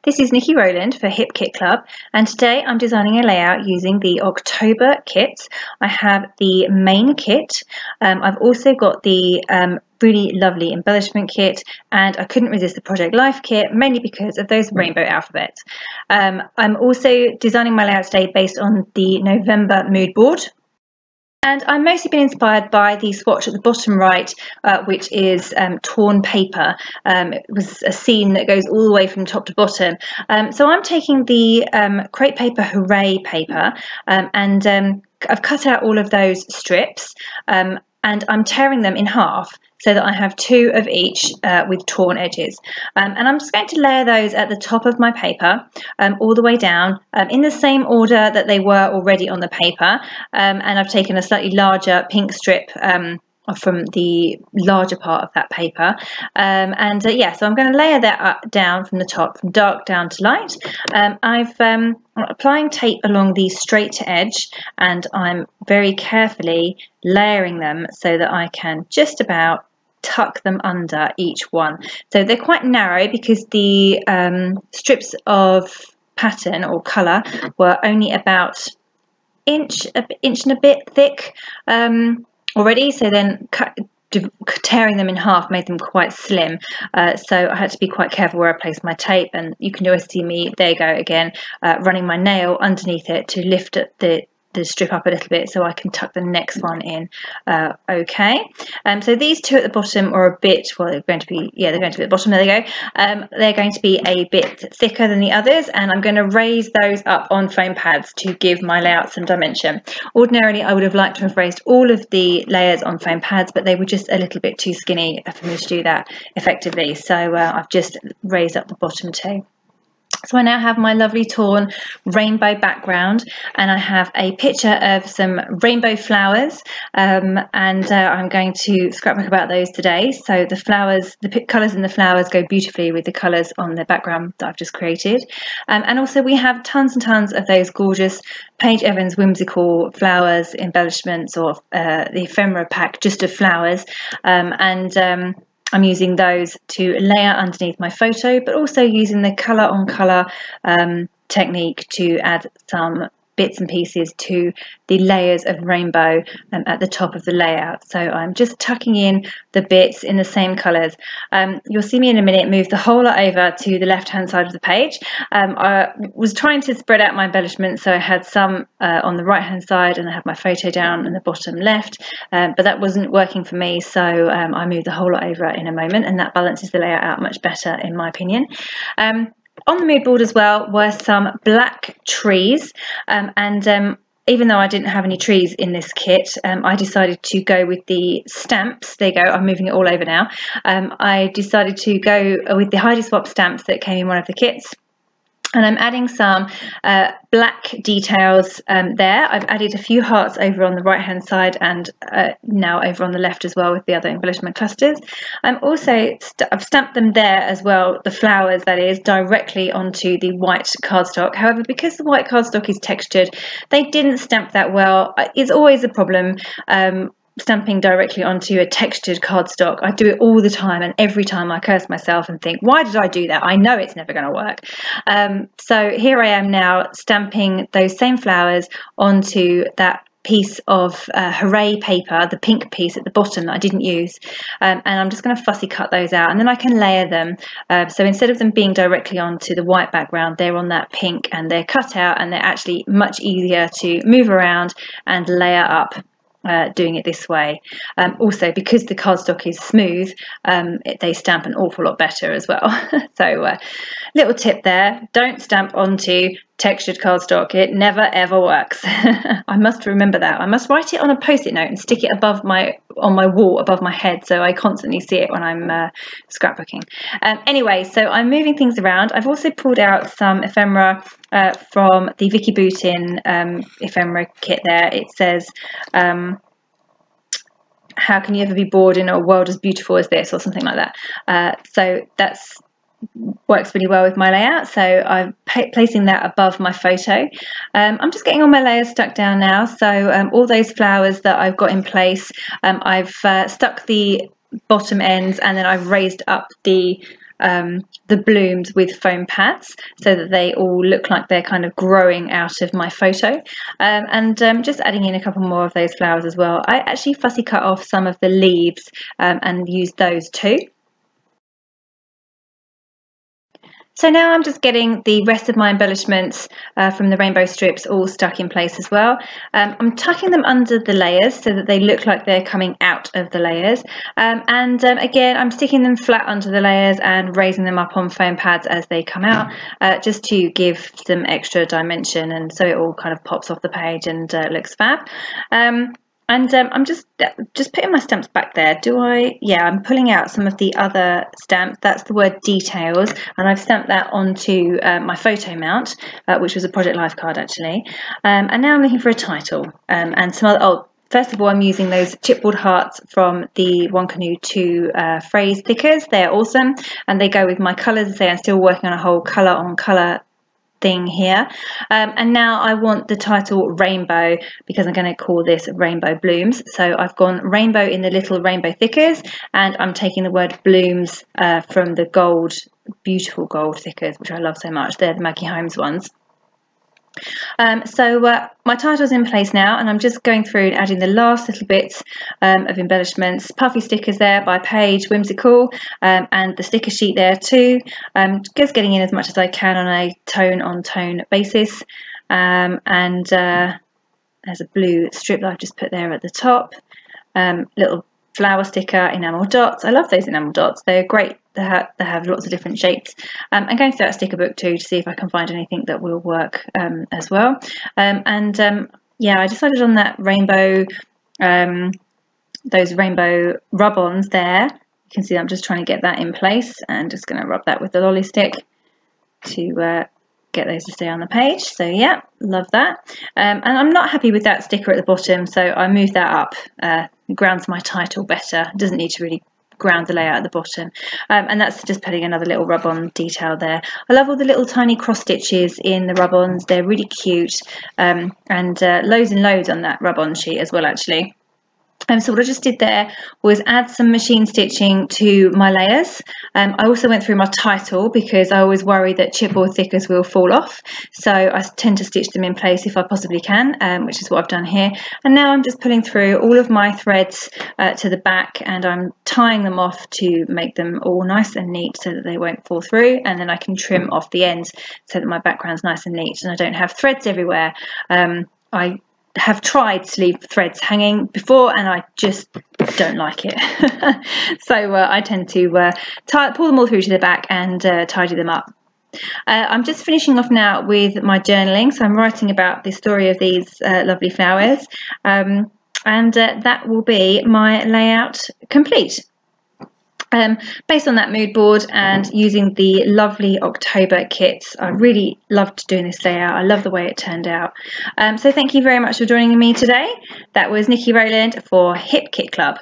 This is Niki Rowland for Hip Kit Club, and today I'm designing a layout using the October kit. I have the main kit, I've also got the really lovely embellishment kit, and I couldn't resist the Project Life kit, mainly because of those rainbow alphabets. I'm also designing my layout today based on the November Moodboard. And I've mostly been inspired by the swatch at the bottom right, which is torn paper. It was a scene that goes all the way from top to bottom. So I'm taking the Crate Paper Hooray paper and I've cut out all of those strips and I'm tearing them in half so that I have two of each with torn edges. And I'm just going to layer those at the top of my paper all the way down in the same order that they were already on the paper. And I've taken a slightly larger pink strip from the larger part of that paper. Yeah, so I'm going to layer that down from the top, from dark down to light. I'm applying tape along the straight edge, and I'm very carefully layering them so that I can just about tuck them under each one. So they're quite narrow because the strips of pattern or colour were only about inch and a bit thick already, so then tearing them in half made them quite slim, so I had to be quite careful where I placed my tape, and you can always see me, there you go again, running my nail underneath it to lift the strip up a little bit so I can tuck the next one in. Okay, so these two at the bottom are a bit, well, they're going to be at the bottom, there they go. They're going to be a bit thicker than the others, and I'm going to raise those up on foam pads to give my layout some dimension. Ordinarily I would have liked to have raised all of the layers on foam pads, but they were just a little bit too skinny for me to do that effectively, so I've just raised up the bottom two. So I now have my lovely torn rainbow background, and I have a picture of some rainbow flowers, and I'm going to scrapbook about those today. So the flowers, the colours in the flowers go beautifully with the colours on the background that I've just created. And also we have tons and tons of those gorgeous Paige Evans Whimsical flowers, embellishments, or the ephemera pack just of flowers, I'm using those to layer underneath my photo, but also using the colour on colour technique to add some bits and pieces to the layers of rainbow at the top of the layout. So I'm just tucking in the bits in the same colours. You'll see me in a minute move the whole lot over to the left hand side of the page. I was trying to spread out my embellishments, so I had some on the right hand side and I had my photo down in the bottom left, but that wasn't working for me, so I moved the whole lot over in a moment, and that balances the layout out much better in my opinion. On the mood board as well were some black trees, even though I didn't have any trees in this kit, I decided to go with the stamps. There you go, I'm moving it all over now. I decided to go with the Heidi Swap stamps that came in one of the kits. And I'm adding some black details there. I've added a few hearts over on the right hand side, and now over on the left as well with the other embellishment clusters. I'm also I've stamped them there as well, the flowers that is, directly onto the white cardstock. However, because the white cardstock is textured, they didn't stamp that well. It's always a problem stamping directly onto a textured cardstock. I do it all the time, and every time I curse myself and think, why did I do that? I know it's never going to work. So here I am now stamping those same flowers onto that piece of Hooray paper, the pink piece at the bottom that I didn't use, and I'm just going to fussy cut those out, and then I can layer them. So instead of them being directly onto the white background, they're on that pink, and they're cut out, and they're actually much easier to move around and layer up doing it this way. Also, because the cardstock is smooth, they stamp an awful lot better as well. So little tip there, don't stamp onto textured cardstock, it never ever works. I must remember that. I must write it on a post-it note and stick it above on my wall above my head, so I constantly see it when I'm scrapbooking. Anyway, so I'm moving things around. I've also pulled out some ephemera from the Vicky Boutin ephemera kit there. It says how can you ever be bored in a world as beautiful as this, or something like that. So that's works really well with my layout, so I'm placing that above my photo. I'm just getting all my layers stuck down now, so all those flowers that I've got in place, I've stuck the bottom ends, and then I've raised up the the blooms with foam pads so that they all look like they're kind of growing out of my photo, and just adding in a couple more of those flowers as well. I actually fussy cut off some of the leaves and used those too. So now I'm just getting the rest of my embellishments from the rainbow strips all stuck in place as well. I'm tucking them under the layers so that they look like they're coming out of the layers. Again, I'm sticking them flat under the layers and raising them up on foam pads as they come out, just to give them extra dimension, and so it all kind of pops off the page and looks fab. I'm just putting my stamps back there. Yeah, I'm pulling out some of the other stamps. That's the word details, and I've stamped that onto my photo mount, which was a Project Life card actually. And now I'm looking for a title and some other. Oh, first of all, I'm using those chipboard hearts from the One Canoe 2 phrase stickers. They're awesome, and they go with my colours. I'm still working on a whole colour on colour thing here, and now I want the title rainbow because I'm going to call this Rainbow Blooms. So I've gone rainbow in the little rainbow thickers, and I'm taking the word blooms from the gold, beautiful gold thickers, which I love so much. They're the Maggie Holmes ones. My title's in place now, and I'm just going through and adding the last little bits of embellishments. Puffy stickers there by Paige Whimsical, and the sticker sheet there too. Just getting in as much as I can on a tone-on-tone basis. There's a blue strip that I've just put there at the top. Little flower sticker, enamel dots. I love those enamel dots. They're great. They have lots of different shapes. I'm going through that sticker book too to see if I can find anything that will work as well. Yeah, I decided on that rainbow, those rainbow rub-ons there. You can see I'm just trying to get that in place, and just going to rub that with the lolly stick to get those to stay on the page. So yeah, love that. And I'm not happy with that sticker at the bottom, so I moved that up. It grounds my title better. It doesn't need to really ground the layout at the bottom, and that's just putting another little rub-on detail there. I love all the little tiny cross stitches in the rub-ons. They're really cute, and loads and loads on that rub-on sheet as well actually. So what I just did there was add some machine stitching to my layers. I also went through my title because I always worry that chipboard thickers will fall off. So I tend to stitch them in place if I possibly can, which is what I've done here. And now I'm just pulling through all of my threads to the back, and I'm tying them off to make them all nice and neat so that they won't fall through. And then I can trim off the ends so that my background's nice and neat and I don't have threads everywhere. I have tried to leave threads hanging before, and I just don't like it. So I tend to pull them all through to the back and tidy them up. I'm just finishing off now with my journaling, so I'm writing about the story of these lovely flowers, and that will be my layout complete. Based on that mood board and using the lovely October kits. I really loved doing this layout. I love the way it turned out. So thank you very much for joining me today. That was Niki Rowland for Hip Kit Club.